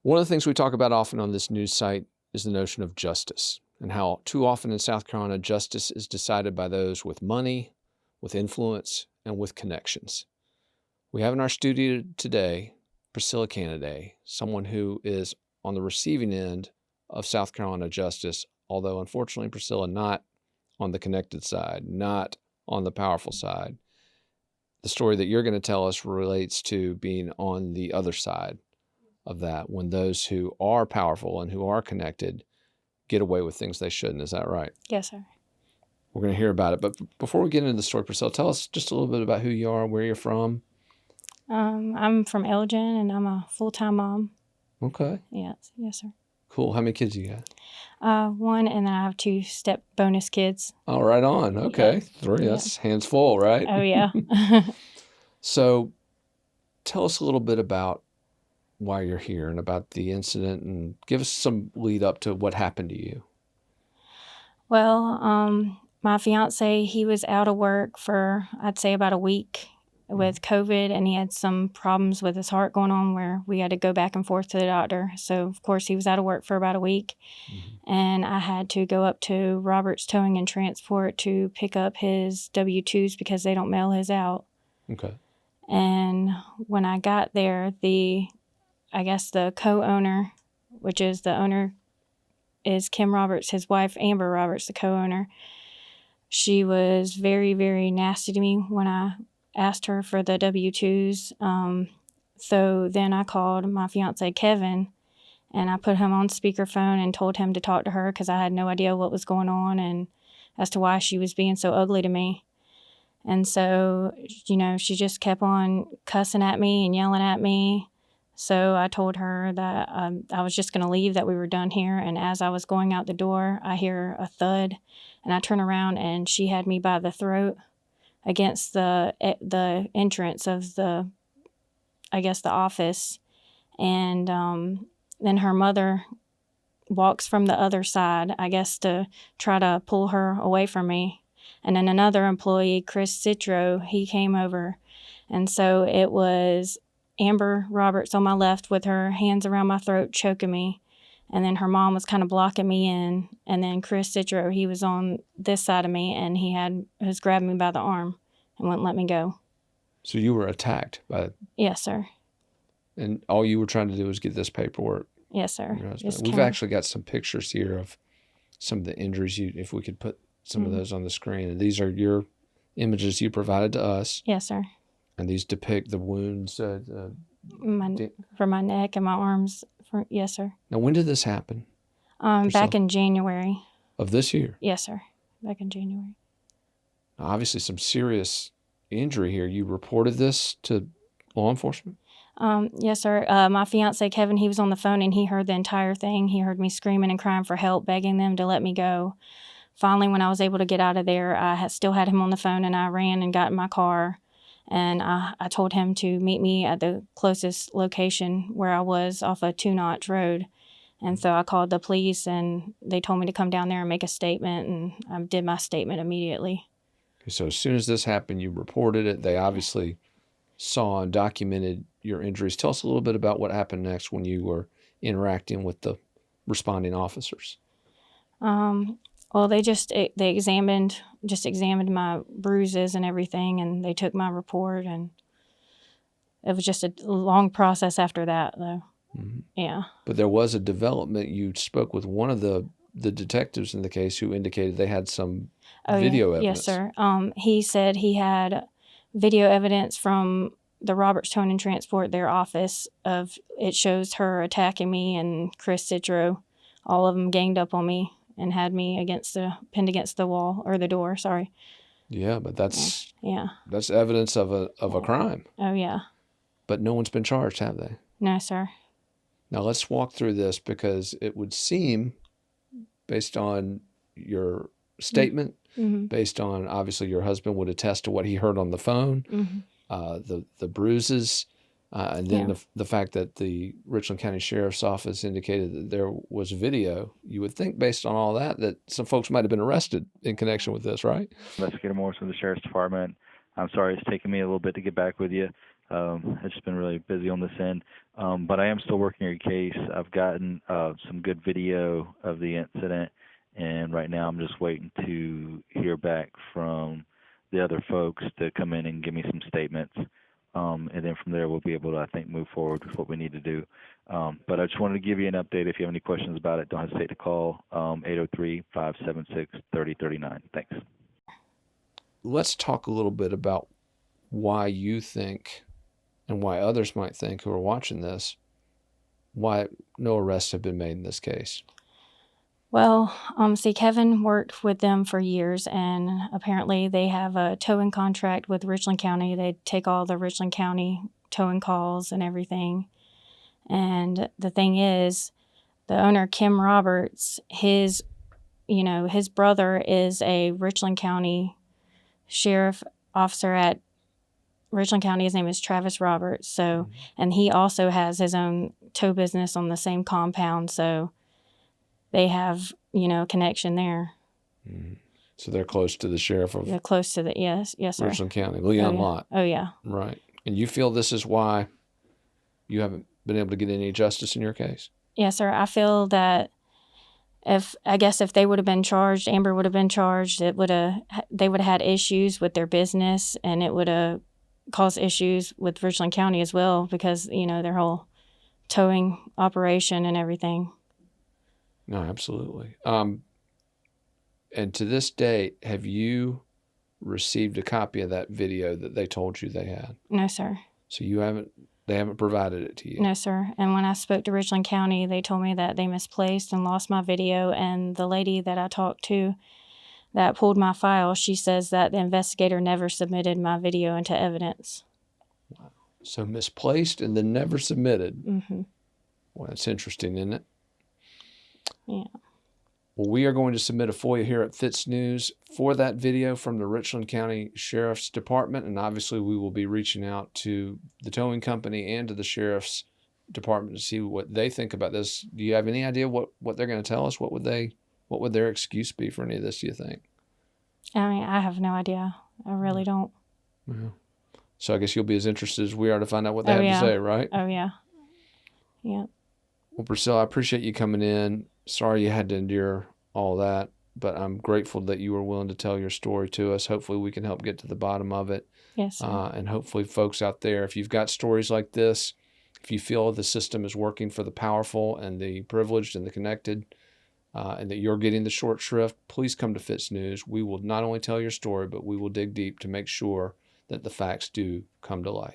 One of the things we talk about often on this news site is the notion of justice, and how too often in South Carolina, justice is decided by those with money, with influence, and with connections. We have in our studio today Priscilla Canaday, someone who is on the receiving end of South Carolina justice, although unfortunately, Priscilla, not on the connected side, not on the powerful side. The story that you're going to tell us relates to being on the other side of that, when those who are powerful and who are connected get away with things they shouldn't. Is that right? Yes, sir. We're going to hear about it. But before we get into the story, Priscilla, tell us just a little bit about who you are, where you're from. I'm from Elgin, and I'm a full-time mom. Okay. Yes, sir. Cool. How many kids you got? One, and then I have 2 step bonus kids. Oh, right on. Okay. Yeah. 3. That's hands full, right? Oh, yeah. So tell us a little bit about why you're here and about the incident, and give us some lead up to what happened to you. Well, my fiance, he was out of work for, I'd say, about a week with COVID, and he had some problems with his heart going on where we had to go back and forth to the doctor. So, of course, he was out of work for about a week, and I had to go up to Robert's Towing and Transport to pick up his W-2s because they don't mail his out. Okay. And when I got there, I guess the co-owner, which is the owner, is Kim Roberts, his wife, Amber Roberts, the co-owner. She was very, very nasty to me when I asked her for the W-2s. So then I called my fiance, Kevin, and I put him on speakerphone and told him to talk to her because I had no idea what was going on and as to why she was being so ugly to me. And so, she just kept on cussing at me and yelling at me. So I told her that I was just going to leave, that we were done here. And as I was going out the door, I hear a thud, and I turn around, and she had me by the throat against the entrance of the office. And then her mother walks from the other side, I guess, to try to pull her away from me. And then another employee, Chris Citro, he came over. And so it was Amber Roberts on my left with her hands around my throat, choking me. And then her mom was kind of blocking me in. And then Chris Citro, he was on this side of me, and he was grabbing me by the arm and wouldn't let me go. So you were attacked by... Yes, sir. And all you were trying to do was get this paperwork. Yes, sir. We've actually got some pictures here of some of the injuries, if we could put some of those on the screen. And these are your images you provided to us. Yes, sir. And these depict the wounds. For my neck and my arms. Yes, sir. Now, when did this happen? Back in January. Of this year? Yes, sir. Back in January. Now, obviously, some serious injury here. You reported this to law enforcement? Yes, sir. My fiance, Kevin, he was on the phone, and he heard the entire thing. He heard me screaming and crying for help, begging them to let me go. Finally, when I was able to get out of there, I still had him on the phone, and I ran and got in my car. And I told him to meet me at the closest location where I was off a 2-notch road. And so I called the police, and they told me to come down there and make a statement, and I did my statement immediately. Okay, so as soon as this happened, you reported it. They obviously saw and documented your injuries. Tell us a little bit about what happened next when you were interacting with the responding officers. Well, they examined my bruises and everything, and they took my report, and it was just a long process after that, though. Mm-hmm. Yeah. But there was a development. You spoke with one of the detectives in the case who indicated they had some video evidence. Yes, sir. He said he had video evidence from the Roberts Towing and Transport, their office, it shows her attacking me and Chris Citro, all of them ganged up on me and had me pinned against the wall, or the door, sorry. Yeah, but that's evidence of a crime. Oh, yeah. But no one's been charged, have they? No, sir. Now let's walk through this, because it would seem, based on your statement, based on obviously your husband would attest to what he heard on the phone, the bruises, and then the fact that the Richland County Sheriff's Office indicated that there was video. You would think, based on all that some folks might have been arrested in connection with this, right? Investigator Morris from the Sheriff's Department. I'm sorry it's taken me a little bit to get back with you. I've just been really busy on this end. But I am still working your case. I've gotten some good video of the incident, and right now I'm just waiting to hear back from the other folks to come in and give me some statements. And then from there we'll be able to, I think, move forward with what we need to do. But I just wanted to give you an update. If you have any questions about it, don't hesitate to call 803-576-3039. Thanks. Let's talk a little bit about why you think, and why others might think who are watching this, why no arrests have been made in this case. Well, see, Kevin worked with them for years, and apparently they have a towing contract with Richland County. They take all the Richland County towing calls and everything. And the thing is, the owner, Kim Roberts, his brother is a Richland County sheriff officer at Richland County. His name is Travis Roberts. So, and he also has his own tow business on the same compound. So they have, a connection there. Mm-hmm. So they're close to the sheriff of They're close to the, yes, sir. Richland County, Leon Oh, yeah. Lott. Oh, yeah. Right. And you feel this is why you haven't been able to get any justice in your case? Yes, sir. I feel that if they would have been charged, Amber would have been charged, they would have had issues with their business, and it would have caused issues with Richland County as well, because, their whole towing operation and everything. No, absolutely. And to this date, have you received a copy of that video that they told you they had? No, sir. So they haven't provided it to you? No, sir. And when I spoke to Richland County, they told me that they misplaced and lost my video. And the lady that I talked to that pulled my file, she says that the investigator never submitted my video into evidence. Wow. So misplaced and then never submitted. Mm-hmm. Well, that's interesting, isn't it? Yeah. Well, we are going to submit a FOIA here at FITSNews for that video from the Richland County Sheriff's Department, and obviously we will be reaching out to the towing company and to the Sheriff's Department to see what they think about this. Do you have any idea what they're going to tell us? What would their excuse be for any of this, do you think? I mean, I have no idea. I really don't. Yeah. So I guess you'll be as interested as we are to find out what they Oh, have yeah. to say, right? Oh, yeah. Yeah. Well, Priscilla, I appreciate you coming in. Sorry you had to endure all that, but I'm grateful that you were willing to tell your story to us. Hopefully we can help get to the bottom of it. Yes, sir. And hopefully folks out there, if you've got stories like this, if you feel the system is working for the powerful and the privileged and the connected, and that you're getting the short shrift, please come to FITSNews. We will not only tell your story, but we will dig deep to make sure that the facts do come to light.